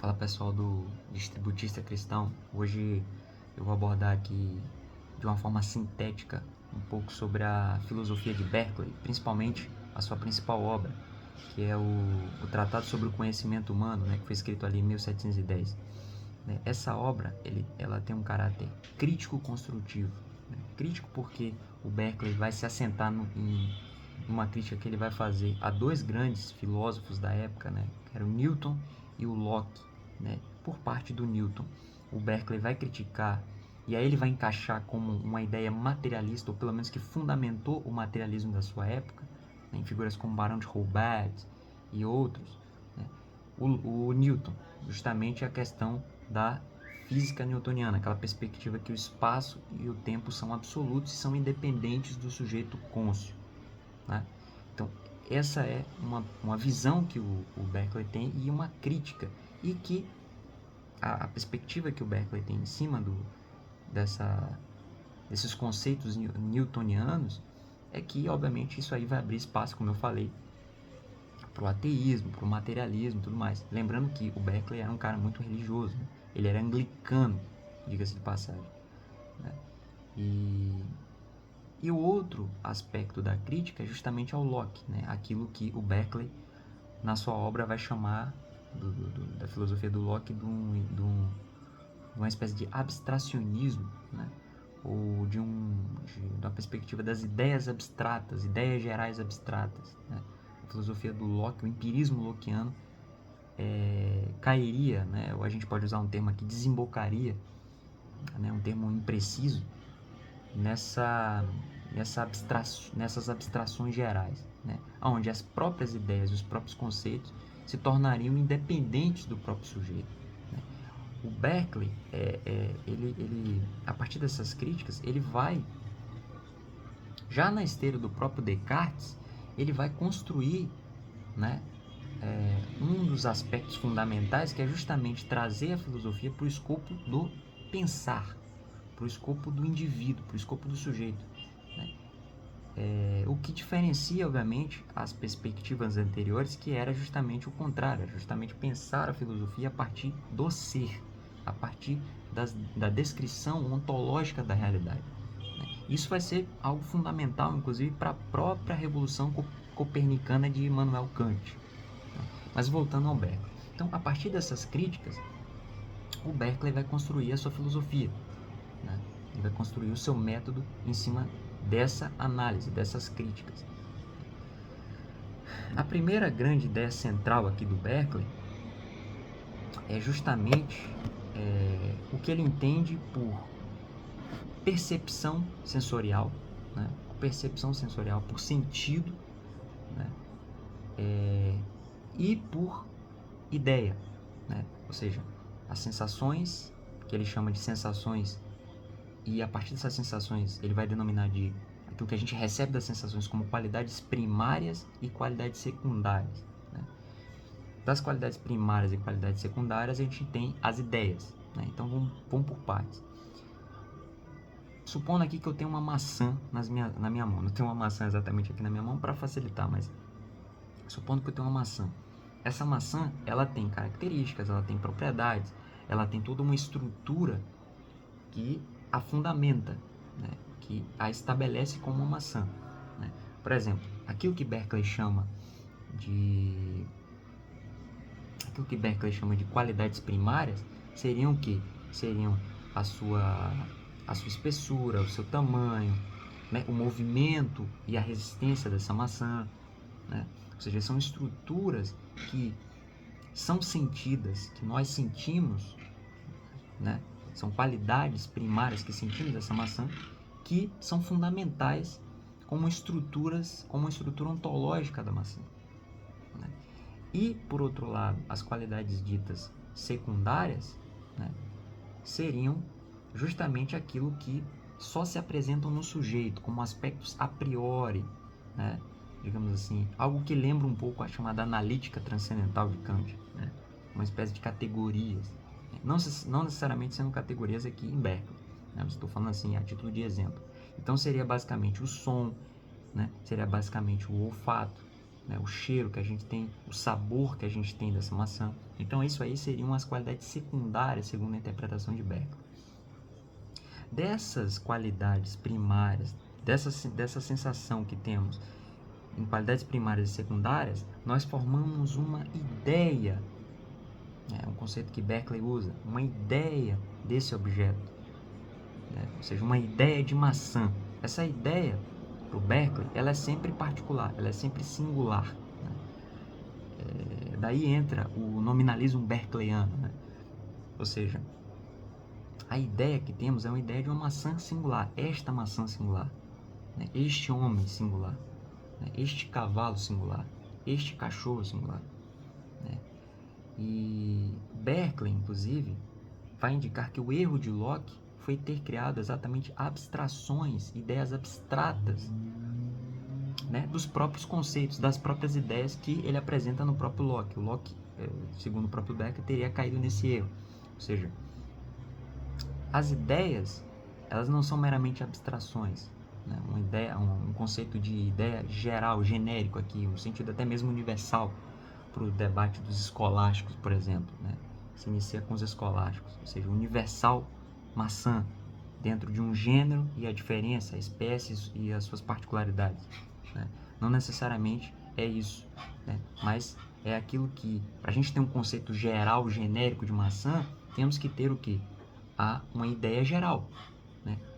Fala pessoal do Distributista Cristão. Hoje eu vou abordar aqui de uma forma sintética um pouco sobre a filosofia de Berkeley, principalmente a sua principal obra, que é o Tratado sobre o Conhecimento Humano, que foi escrito ali em 1710. Essa obra ela tem um caráter crítico-construtivo. Crítico porque o Berkeley vai se assentar em uma crítica que ele vai fazer a dois grandes filósofos da época, que eram o Newton e o Locke. Por parte do Newton, o Berkeley vai criticar, e aí ele vai encaixar como uma ideia materialista, ou pelo menos que fundamentou o materialismo da sua época, em figuras como Barão de Holbach e outros. O Newton, justamente a questão da física newtoniana, aquela perspectiva que o espaço e o tempo são absolutos e são independentes do sujeito cônscio. Então, essa é uma visão que o Berkeley tem e uma crítica, e que a perspectiva que o Berkeley tem em cima desses conceitos newtonianos é que, obviamente, isso aí vai abrir espaço, como eu falei, para o ateísmo, para o materialismo e tudo mais. Lembrando que o Berkeley era um cara muito religioso, ele era anglicano, diga-se de passagem. E o outro aspecto da crítica é justamente ao Locke, aquilo que o Berkeley, na sua obra, vai chamar da filosofia do Locke de uma espécie de abstracionismo, ou de uma perspectiva das ideias abstratas, ideias gerais abstratas. A filosofia do Locke, o empirismo lockeano, cairia, ou a gente pode usar um termo aqui, desembocaria, um termo impreciso, nessas abstrações gerais, onde as próprias ideias, os próprios conceitos se tornariam independentes do próprio sujeito. O Berkeley, ele, a partir dessas críticas, ele vai, já na esteira do próprio Descartes, ele vai construir um dos aspectos fundamentais, que é justamente trazer a filosofia para o escopo do pensar, para o escopo do indivíduo, para o escopo do sujeito. O que diferencia, obviamente, as perspectivas anteriores, que era justamente o contrário, era justamente pensar a filosofia a partir do ser, a partir da descrição ontológica da realidade. Isso vai ser algo fundamental, inclusive, para a própria revolução copernicana de Immanuel Kant. Mas voltando ao Berkeley. Então, a partir dessas críticas, o Berkeley vai construir a sua filosofia. Ele vai construir o seu método em cima dessa análise, dessas críticas. A primeira grande ideia central aqui do Berkeley é justamente o que ele entende por percepção sensorial, por sentido, e por ideia, ou seja, as sensações, que ele chama de sensações, e a partir dessas sensações ele vai denominar de aquilo que a gente recebe das sensações como qualidades primárias e qualidades secundárias. Das qualidades primárias e qualidades secundárias a gente tem as ideias. Então vamos por partes. Supondo aqui que eu tenho uma maçã na minha mão. Não tenho uma maçã exatamente aqui na minha mão para facilitar, mas supondo que eu tenho uma maçã. Essa maçã, ela tem características, ela tem propriedades, ela tem toda uma estrutura que a fundamenta, que a estabelece como uma maçã. Por exemplo, aquilo que Berkeley chama de qualidades primárias seriam o quê? Seriam a sua espessura, o seu tamanho, o movimento e a resistência dessa maçã. Ou seja, são estruturas que são sentidas, que nós sentimos, são qualidades primárias que sentimos dessa maçã, que são fundamentais como uma estrutura ontológica da maçã. E, por outro lado, as qualidades ditas secundárias seriam justamente aquilo que só se apresentam no sujeito, como aspectos a priori, digamos assim, algo que lembra um pouco a chamada analítica transcendental de Kant, uma espécie de categorias, não necessariamente sendo categorias aqui em Berkeley, mas estou falando assim a título de exemplo. Então seria basicamente o som, seria basicamente o olfato, né? O cheiro que a gente tem, o sabor que a gente tem dessa maçã. Então isso aí seriam as qualidades secundárias, segundo a interpretação de Berkeley. Dessas qualidades primárias, dessa sensação que temos em qualidades primárias e secundárias, nós formamos uma ideia, um conceito que Berkeley usa, uma ideia desse objeto, ou seja, uma ideia de maçã. Essa ideia, para o Berkeley, ela é sempre particular, ela é sempre singular. Daí entra o nominalismo berkeleyano, ou seja, a ideia que temos é uma ideia de uma maçã singular, esta maçã singular, este homem singular, este cavalo singular, este cachorro singular. E Berkeley, inclusive, vai indicar que o erro de Locke foi ter criado exatamente abstrações, ideias abstratas, dos próprios conceitos, das próprias ideias que ele apresenta no próprio Locke. O Locke, segundo o próprio Berkeley, teria caído nesse erro. Ou seja, as ideias, elas não são meramente abstrações. Uma ideia, um conceito de ideia geral, genérico aqui, um sentido até mesmo universal para o debate dos escolásticos, por exemplo. Se inicia com os escolásticos, ou seja, universal maçã, dentro de um gênero e a diferença, espécies e as suas particularidades. Não necessariamente é isso, mas é aquilo que, para a gente ter um conceito geral, genérico de maçã, temos que ter o quê? Uma ideia geral,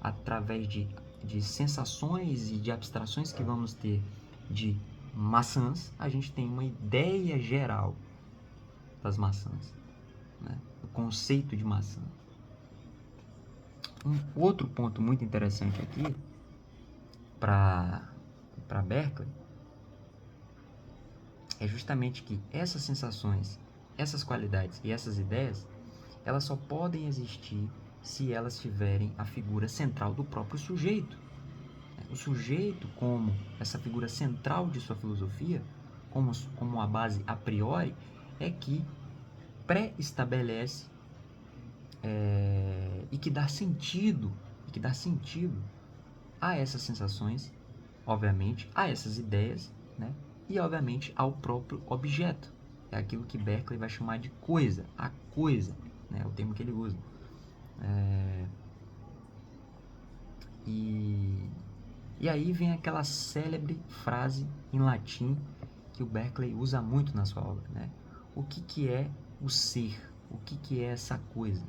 através de sensações e de abstrações que vamos ter de maçãs, a gente tem uma ideia geral das maçãs, o conceito de maçã. Um outro ponto muito interessante aqui para Berkeley é justamente que essas sensações, essas qualidades e essas ideias, elas só podem existir se elas tiverem a figura central do próprio sujeito. O sujeito, como essa figura central de sua filosofia, como a base a priori, é que pré-estabelece e que dá sentido a essas sensações, obviamente, a essas ideias, e obviamente ao próprio objeto. É aquilo que Berkeley vai chamar de coisa, a coisa, é o termo que ele usa. E aí vem aquela célebre frase em latim que o Berkeley usa muito na sua obra, O que é o ser? O que é essa coisa?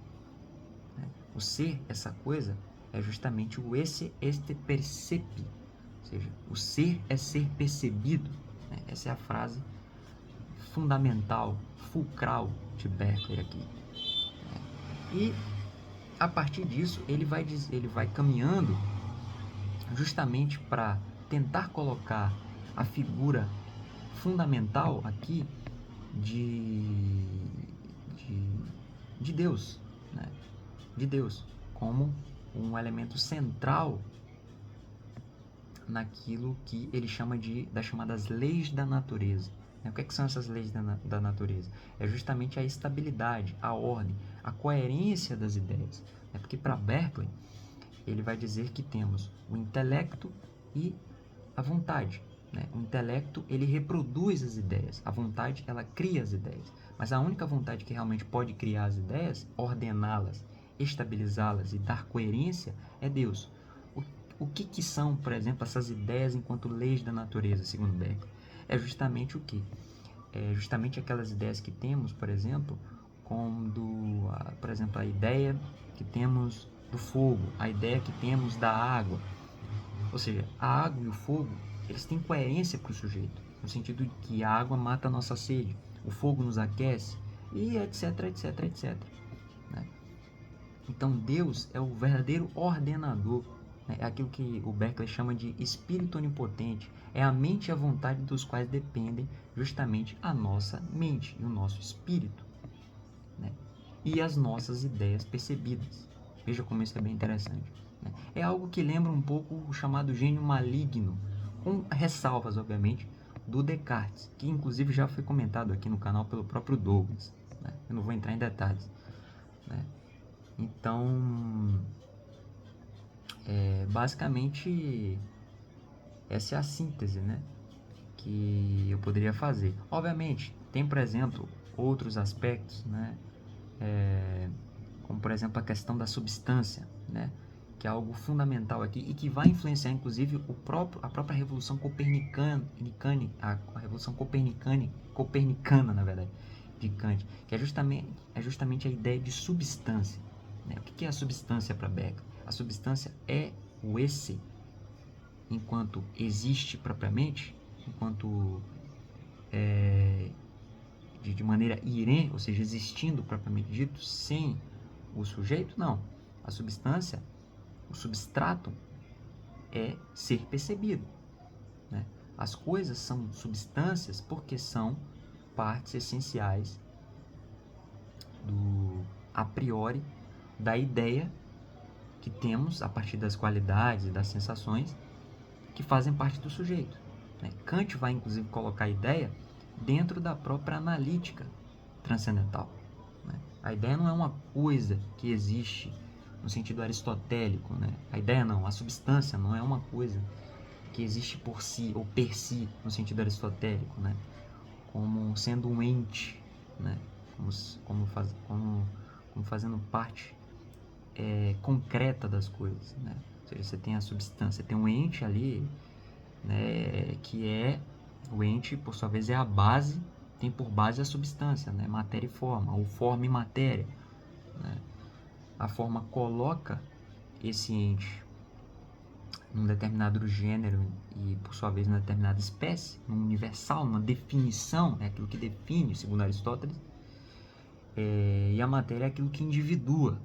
O ser, essa coisa, é justamente o esse este percepi, ou seja, o ser é ser percebido. Essa é a frase fundamental, fulcral de Berkeley aqui. E a partir disso ele vai caminhando justamente para tentar colocar a figura fundamental aqui de Deus, de Deus como um elemento central naquilo que ele chama das chamadas leis da natureza. O que são essas leis da natureza? É justamente a estabilidade, a ordem, a coerência das ideias. Porque para Berkeley, ele vai dizer que temos o intelecto e a vontade. O intelecto, ele reproduz as ideias, a vontade, ela cria as ideias. Mas a única vontade que realmente pode criar as ideias, ordená-las, estabilizá-las e dar coerência é Deus. O que são, por exemplo, essas ideias enquanto leis da natureza, segundo Berkeley? É justamente o que? É justamente aquelas ideias que temos, por exemplo, por exemplo, a ideia que temos do fogo, a ideia que temos da água. Ou seja, a água e o fogo, eles têm coerência para o sujeito, no sentido de que a água mata a nossa sede, o fogo nos aquece, e etc, etc, etc. Então Deus é o verdadeiro ordenador, é aquilo que o Berkeley chama de espírito onipotente, é a mente e a vontade dos quais dependem justamente a nossa mente e o nosso espírito, e as nossas ideias percebidas. Veja como isso é bem interessante. É algo que lembra um pouco o chamado gênio maligno, com ressalvas, obviamente, do Descartes, que inclusive já foi comentado aqui no canal pelo próprio Douglas. Eu não vou entrar em detalhes. Então, basicamente, essa é a síntese, que eu poderia fazer. Obviamente, tem, por exemplo, outros aspectos, né? Como, por exemplo, a questão da substância, né? Que é algo fundamental aqui e que vai influenciar, inclusive, a própria Revolução Copernicana, a Revolução Copernicana, na verdade, de Kant, que é justamente a ideia de substância, né? O que é a substância para Beckett? A substância é o esse, enquanto existe propriamente, enquanto de maneira irem, ou seja, existindo propriamente dito, sem o sujeito, não. A substância, o substrato, é ser percebido, né? As coisas são substâncias porque são partes essenciais a priori, da ideia que temos a partir das qualidades e das sensações que fazem parte do sujeito, né? Kant vai, inclusive, colocar a ideia dentro da própria analítica transcendental, né? A ideia não é uma coisa que existe no sentido aristotélico, né? A ideia não, a substância não é uma coisa que existe por si ou per si no sentido aristotélico, né? Como sendo um ente, né? Como fazendo parte concreta das coisas, né? Ou seja, você tem a substância, tem um ente ali, né? Que é o ente, por sua vez, é a base, tem por base a substância, né? Matéria e forma, ou forma e matéria, né? A forma coloca esse ente num determinado gênero e, por sua vez, numa determinada espécie, num universal, numa definição, é aquilo que define, segundo Aristóteles, e a matéria é aquilo que individua,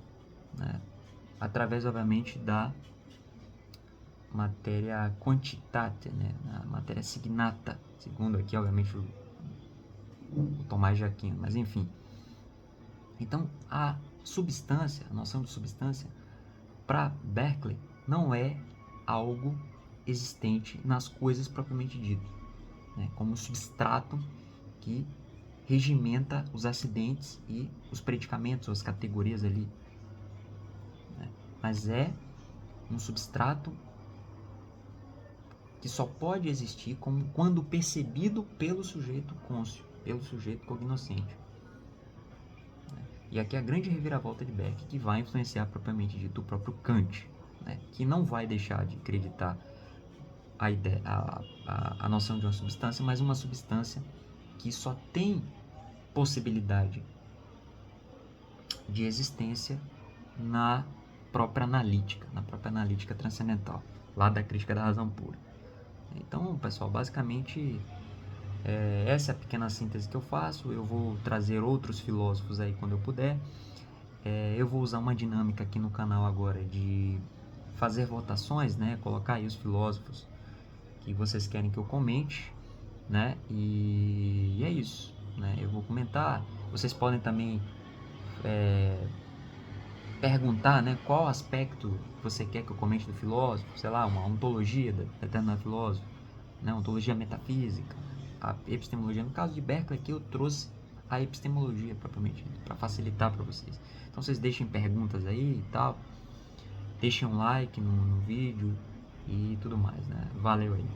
né? Através, obviamente, da matéria quantitate, né? A matéria signata, segundo aqui, obviamente, o Tomás de Aquino, mas enfim. Então, a substância, a noção de substância, para Berkeley, não é algo existente nas coisas propriamente dito, né? Como substrato que regimenta os acidentes e os predicamentos, as categorias ali, né? Mas é um substrato que só pode existir quando percebido pelo sujeito cônscio, pelo sujeito cognoscente. E aqui a grande reviravolta de Beck, que vai influenciar propriamente dito o próprio Kant, né? Que não vai deixar de acreditar a noção de uma substância, mas uma substância que só tem possibilidade de existência na própria analítica transcendental, lá da crítica da razão pura. Então, pessoal, basicamente essa é a pequena síntese que eu faço. Eu vou trazer outros filósofos aí quando eu puder. Eu vou usar uma dinâmica aqui no canal agora de fazer votações, né? Colocar aí os filósofos que vocês querem que eu comente, né? E é isso, né? Eu vou comentar. Vocês podem também perguntar, né, qual aspecto você quer que eu comente do filósofo, sei lá, uma ontologia de determinado filósofo, né, ontologia metafísica, a epistemologia. No caso de Berkeley aqui eu trouxe a epistemologia propriamente, para facilitar para vocês. Então vocês deixem perguntas aí e tal, deixem um like no vídeo e tudo mais, né? Valeu aí.